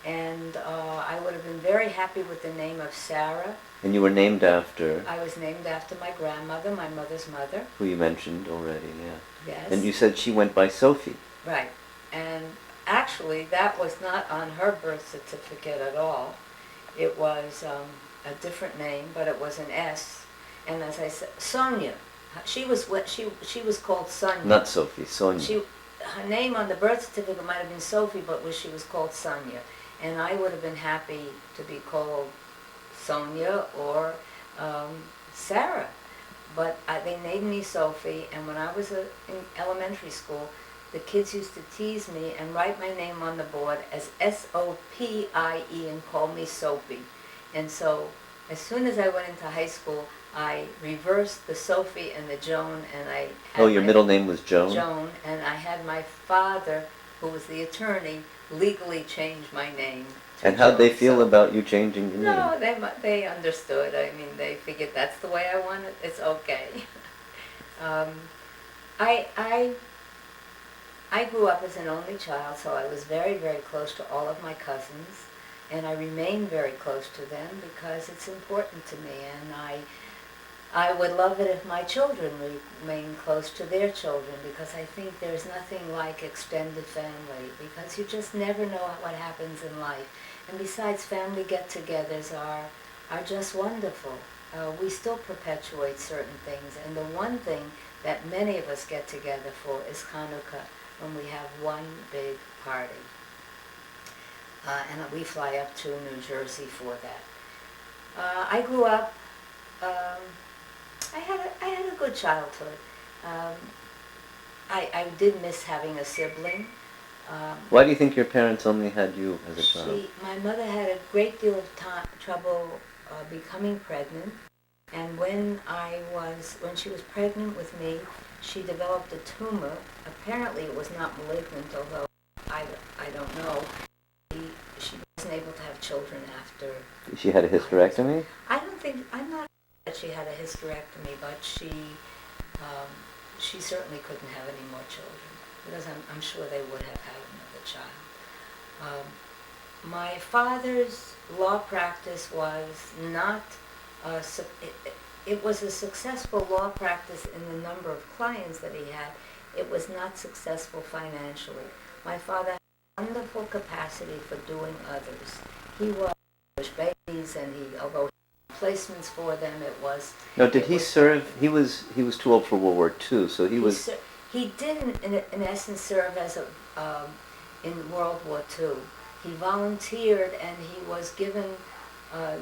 and I would have been very happy with the name of Sarah. And you were named after? I was named after my grandmother, my mother's mother. Who you mentioned already, yeah. Yes. And you said she went by Sophie. Right. And actually, that was not on her birth certificate at all. It was a different name, but it was an S. And as I said, Sonia. She was called Sonia. Not Sophie, Sonia. Her name on the birth certificate might have been Sophie, but she was called Sonia. And I would have been happy to be called Sonia or Sarah. But they named me Sophie, and when I was in elementary school, the kids used to tease me and write my name on the board as S-O-P-I-E and call me Sophie. And so as soon as I went into high school, I reversed the Sophie and the Joan, and I had your middle name was Joan? Joan, and I had my father, who was the attorney, legally change my name to And how'd they Joan. feel about you changing your name? No, they understood. I mean, they figured that's the way I want it. It's okay. I grew up as an only child, so I was very, very close to all of my cousins, and I remain very close to them because it's important to me, and I would love it if my children remain close to their children, because I think there's nothing like extended family, because you just never know what happens in life. And besides, family get-togethers are just wonderful. We still perpetuate certain things, and the one thing that many of us get together for is Hanukkah, when we have one big party. And we fly up to New Jersey for that. I grew up, I had a good childhood. I did miss having a sibling. Why do you think your parents only had you as a child? My mother had a great deal of trouble becoming pregnant, and when she was pregnant with me, she developed a tumor. Apparently it was not malignant, although I don't know. She wasn't able to have children after. She had a hysterectomy? I'm not sure that she had a hysterectomy, but she certainly couldn't have any more children, because I'm sure they would have had another child. My father's law practice was not, it was a successful law practice in the number of clients that he had. It was not successful financially. My father had wonderful capacity for doing others. He was Jewish babies, and although he had placements for them, it was... No, did he serve? He was too old for World War II, so he was... He did, in essence, serve as in World War II. He volunteered, and he was given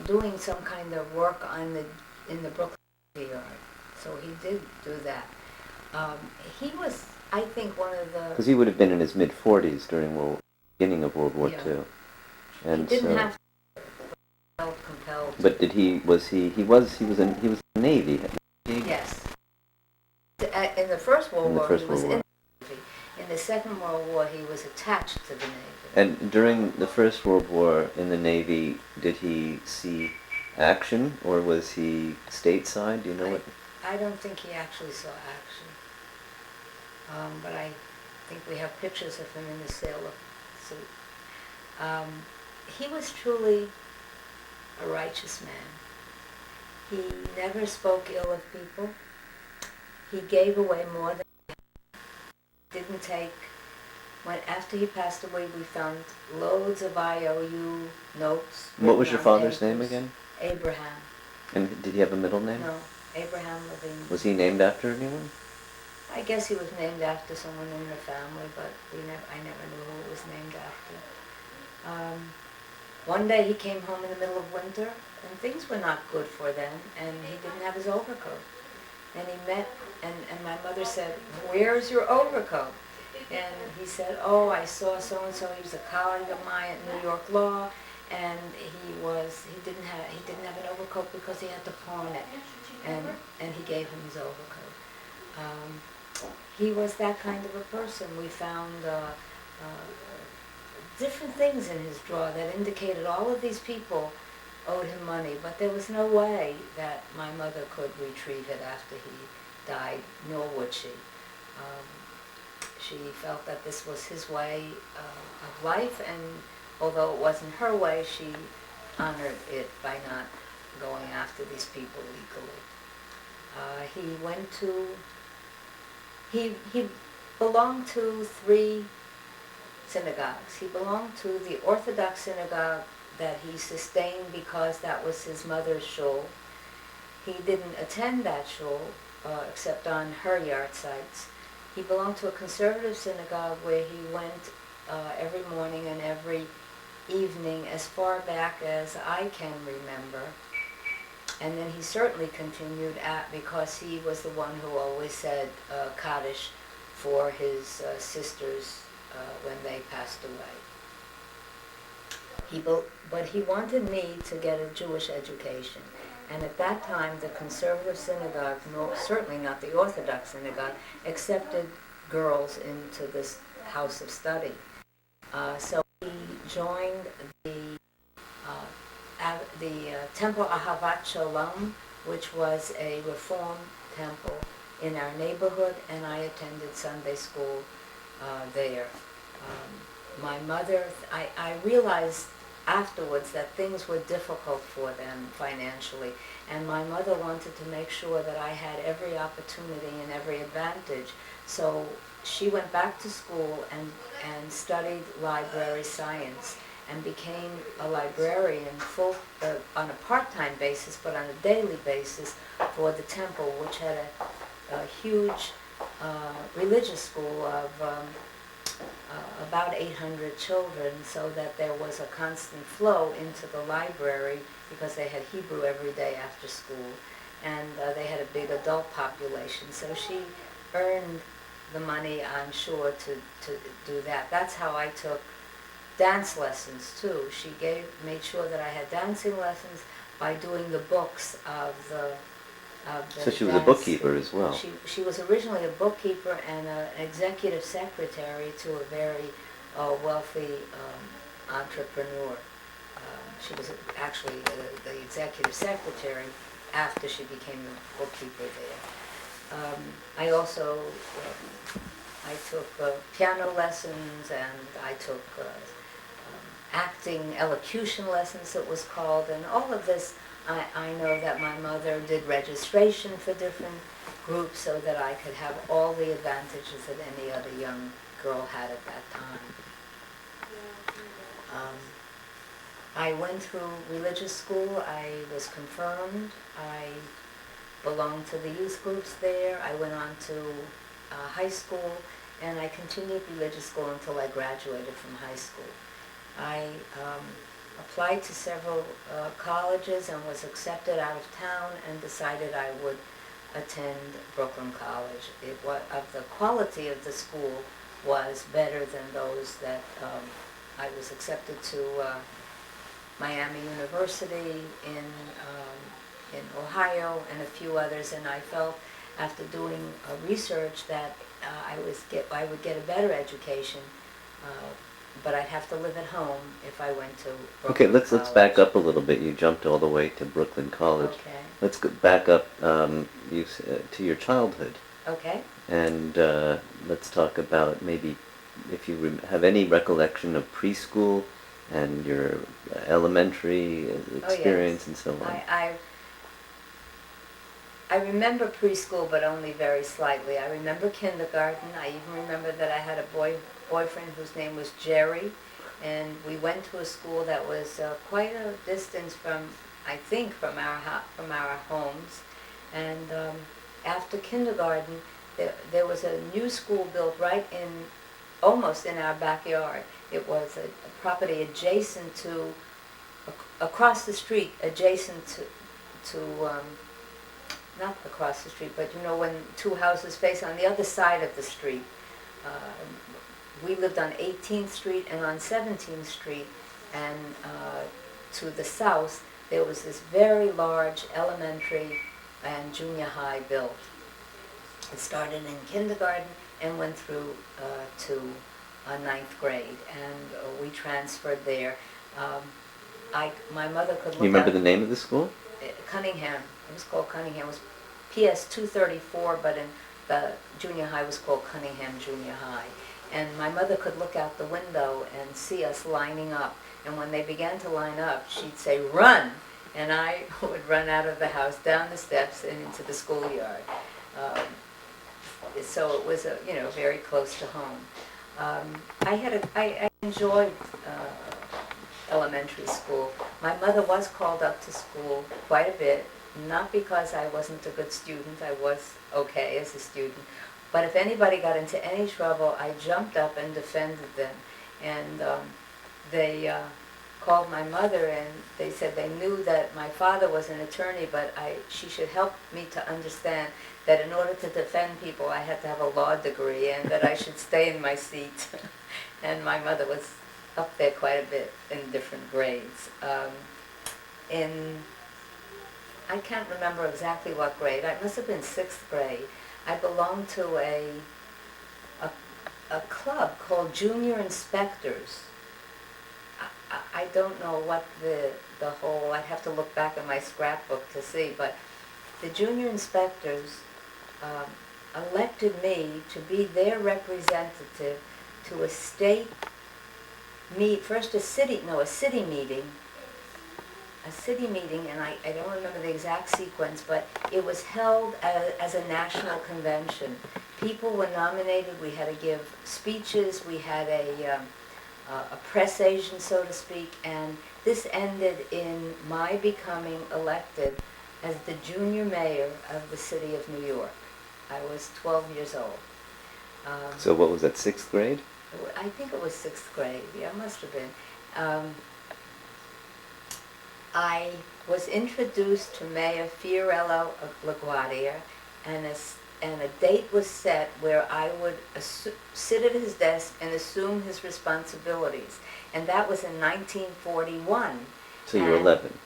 doing some kind of work in the Brooklyn yard. So he did do that. He was, I think, one of the... Because he would have been in his mid-40s during beginning of World War II. And he didn't have to, felt compelled. But did he was in the Navy? Yes. In the First World War, he was in the Navy. In the Second World War, he was attached to the Navy. And during the First World War in the Navy, did he see action, or was he stateside? Do you know what? I don't think he actually saw action. But I think we have pictures of him in the sailor suit. He was truly a righteous man. He never spoke ill of people. He gave away more than he didn't take. After he passed away, we found loads of IOU notes. What was your on father's papers. name again? Abraham. And did he have a middle name? No, Abraham Levine. Was he named after anyone? I guess he was named after someone in the family, but I never knew who it was named after. One day he came home in the middle of winter, and things were not good for them, and he didn't have his overcoat. And he met, and my mother said, "Where's your overcoat?" And he said, "Oh, I saw so-and-so, he was a colleague of mine at New York Law, and he didn't have an overcoat because he had to pawn it." And he gave him his overcoat. He was that kind of a person. We found different things in his drawer that indicated all of these people owed him money, but there was no way that my mother could retrieve it after he died, nor would she. She felt that this was his way of life, and although it wasn't her way, she honored it by not going after these people legally. He belonged to 3 synagogues. He belonged to the Orthodox synagogue that he sustained because that was his mother's shul. He didn't attend that shul except on her yard sites. He belonged to a conservative synagogue where he went every morning and every evening as far back as I can remember. And then he certainly continued because he was the one who always said Kaddish for his sisters when they passed away. But he wanted me to get a Jewish education. And at that time, the conservative synagogue, certainly not the Orthodox synagogue, accepted girls into this house of study. So he joined the Temple Ahavat Shalom, which was a Reform temple in our neighborhood, and I attended Sunday school there. My mother, I realized afterwards that things were difficult for them financially, and my mother wanted to make sure that I had every opportunity and every advantage. So she went back to school and studied library science and became a librarian on a part-time basis, but on a daily basis for the temple, which had a huge religious school of about 800 children, so that there was a constant flow into the library because they had Hebrew every day after school, and they had a big adult population. So she earned the money, I'm sure, to do that. That's how I took dance lessons too. She made sure that I had dancing lessons by doing the books of the So she was a bookkeeper as well. She was originally a bookkeeper and an executive secretary to a very wealthy entrepreneur. She was actually the executive secretary after she became a bookkeeper there. I also I took piano lessons, and I took acting elocution lessons, it was called, and all of this. I know that my mother did registration for different groups so that I could have all the advantages that any other young girl had at that time. I went through religious school. I was confirmed. I belonged to the youth groups there. I went on to high school, and I continued religious school until I graduated from high school. I applied to several colleges and was accepted out of town and decided I would attend Brooklyn College. The quality of the school was better than those that I was accepted to Miami University in Ohio and a few others, and I felt after doing research that I would get a better education, but I'd have to live at home if I went to Brooklyn Okay, let's College. back up a little bit. You jumped all the way to Brooklyn College. Okay. Let's go back up to your childhood. Okay. And let's talk about maybe if you have any recollection of preschool and your elementary experience and so on. I remember preschool, but only very slightly. I remember kindergarten. I even remember that I had a boyfriend whose name was Jerry, and we went to a school that was quite a distance from, I think, from our homes. And after kindergarten, there was a new school built right in, almost in our backyard. It was a property adjacent to, across the street, adjacent to not across the street, but you know when two houses face on the other side of the street. We lived on 18th Street and on 17th Street, and to the south there was this very large elementary and junior high built. It started in kindergarten and went through to ninth grade, and we transferred there. My mother could look. You remember the name of the school? Cunningham. It was called Cunningham. It was PS 234, but in the junior high was called Cunningham Junior High. And my mother could look out the window and see us lining up. And when they began to line up, she'd say, "Run!" And I would run out of the house, down the steps, and into the schoolyard. So it was, very close to home. I enjoyed elementary school. My mother was called up to school quite a bit, not because I wasn't a good student. I was okay as a student. But if anybody got into any trouble, I jumped up and defended them. And they called my mother, and they said they knew that my father was an attorney, but she should help me to understand that in order to defend people, I had to have a law degree, and that I should stay in my seat. And my mother was up there quite a bit in different grades. I can't remember exactly what grade. I must have been 6th grade. I belonged to a club called Junior Inspectors. I don't know what the whole, I'd have to look back in my scrapbook to see, but the Junior Inspectors elected me to be their representative to a state first a city meeting, and I don't remember the exact sequence, but it was held as a national convention. People were nominated, we had to give speeches, we had a press agent, so to speak, and this ended in my becoming elected as the junior mayor of the city of New York. I was 12 years old. So what was that, 6th grade? I think it was 6th grade. Yeah, it must have been. I was introduced to Mayor Fiorello of LaGuardia, and a date was set where I would sit at his desk and assume his responsibilities. And that was in 1941. So you were 11.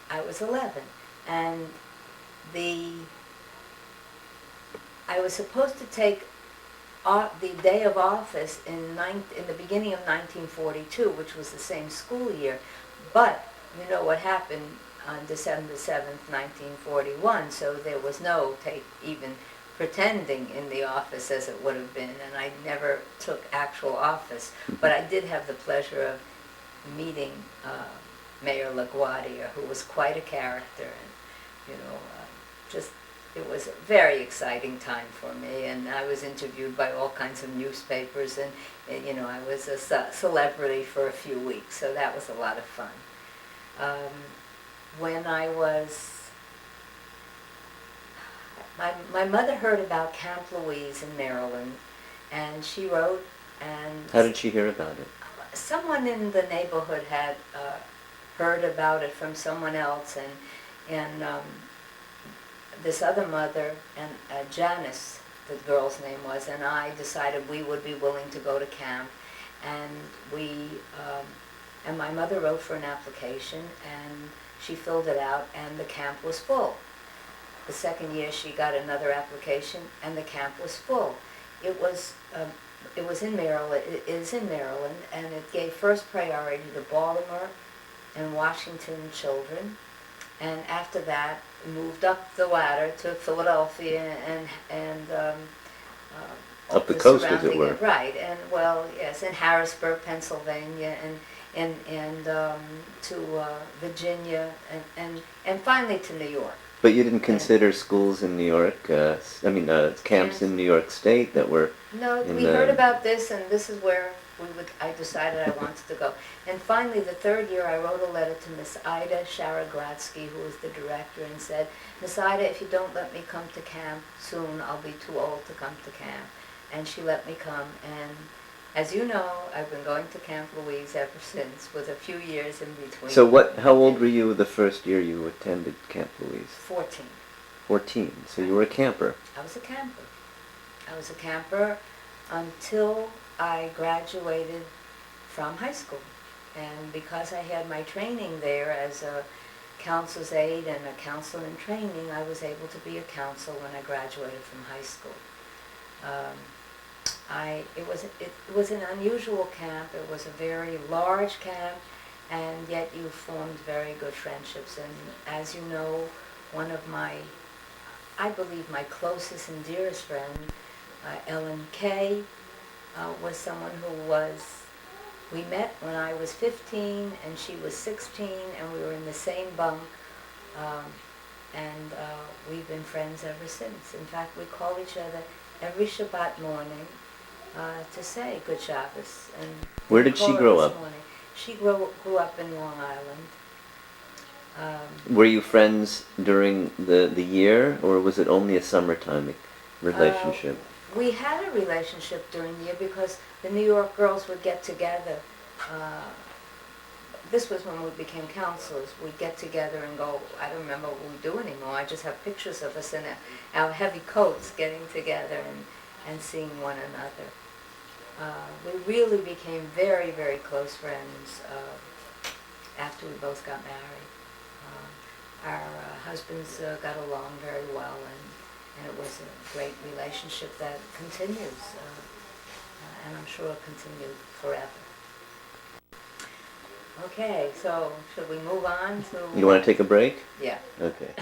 I was 11. And I was supposed to take the day of office in the beginning of 1942, which was the same school year. But you know what happened on December 7th, 1941, so there was no even pretending in the office as it would have been, and I never took actual office. But I did have the pleasure of meeting Mayor LaGuardia, who was quite a character, and it was a very exciting time for me, and I was interviewed by all kinds of newspapers, and I was a celebrity for a few weeks, so that was a lot of fun. When I was, my mother heard about Camp Louise in Maryland, and she wrote, and... How did she hear about it? Someone in the neighborhood had heard about it from someone else, and this other mother, and Janice, the girl's name was, and I decided we would be willing to go to camp, and and my mother wrote for an application, and she filled it out, and the camp was full. The second year she got another application, and the camp was full. It was in Maryland, it is in Maryland, and it gave first priority to Baltimore and Washington children, and after that moved up the ladder to Philadelphia and up the coast, as it were. Right, and well, yes, in Harrisburg, Pennsylvania, and to Virginia, and finally to New York. But you didn't consider schools in New York, camps in New York State that were No, in we heard about this, and this is where I decided I wanted to go. And finally, the third year, I wrote a letter to Miss Ida Sharagladsky, who was the director, and said, Miss Ida, if you don't let me come to camp soon, I'll be too old to come to camp. And she let me come, and as you know, I've been going to Camp Louise ever since, with a few years in between. So how old were you the first year you attended Camp Louise? 14. 14. So you were a camper. I was a camper. I was a camper until I graduated from high school. And because I had my training there as a counselor's aide and a counselor in training, I was able to be a counselor when I graduated from high school. It was an unusual camp. It was a very large camp, and yet you formed very good friendships. And as you know, I believe my closest and dearest friend, Ellen Kay, was someone we met when I was 15 and she was 16, and we were in the same bunk, and we've been friends ever since. In fact, we call each other every Shabbat morning to say Good Shabbos. And where did she grow up? She grew up in Long Island. Were you friends during the year, or was it only a summertime relationship? We had a relationship during the year because the New York girls would get together. This was when we became counselors. We'd get together and go, I don't remember what we do anymore. I just have pictures of us in our heavy coats getting together and seeing one another. We really became very, very close friends after we both got married. Our husbands got along very well, and it was a great relationship that continues, and I'm sure it'll continue forever. Okay, so should we move on to... You want to take a break? Yeah. Okay.